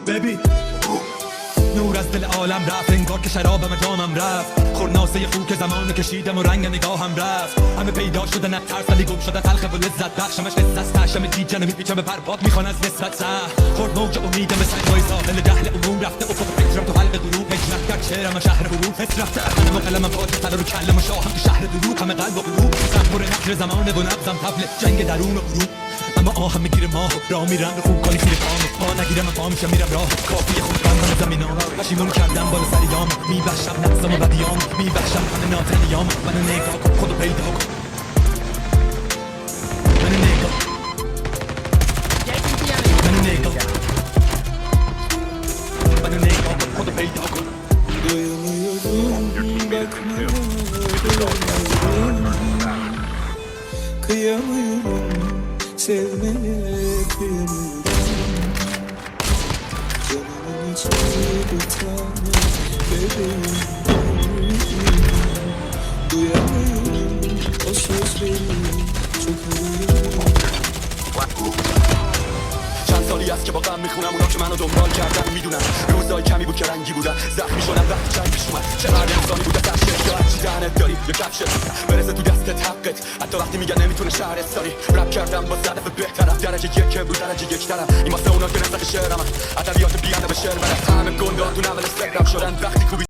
ببین نور از دل عالم رفت، انگار که شرابم جامم رفت. خورناسه خون که زمان کشیدم و رنگ نگاهم رفت. همه پیدا شده نه ترس ولی گم شده تلخ و لذت بخشمش لذت تشم دیجنه میپیچم به پرباد میخوان از نسبت سه. خورد موج امیدم به سنگای ساحل جهل علوم رفته افق فکرم تو حلق غروب. هجرت کرد شعرم شهر حروف حس رفته قلم و قلمم پاچه تر رو کلم و شاهم تو شهر دروغ. همه قلب و قلوب سنبور نکر زمانه و نبزم طبل جنگ درون و غروب. اما آهم میگیره ماه راه میرم به خوب کاری زیر پام. پا نگیرم پا میشم میرم راه کافی خود بندم زمینام. پشیمون کردم بالا سریام میبخشم نفسم و بدیام میبخشم من ناتنیام. منو نگاه کن خودو پیدا کن منو نگاه منو نگاه منو نگاه کن خودو پیدا کن. Kıyamıyorum sevmeye kıyamıyorum. Canımın içi bir tane bebeğim. Duyamıyorum o sözleri çok ağlıyorum. چند سالی است که با غم میخونم اونا که منو دنبال کردن میدونن روزای کمی بود که رنگی بودن زخمی شدم وقتی جنگ پیش اومد. چقدر انسانی بوده تشکیل یا هرچی دهنت داری یا کفشت برسه تو دستت حقت حتی وقتی میگن نمیتونه شهرت ساری. رپ کردم با هدف بهترم درجه یک امروز درجه یک ترم. این واسه اونا که نسخ شعرم ادبیات بیانه به شعر برم. همه گنده ها تو نول سرم شدن وقتی کوبی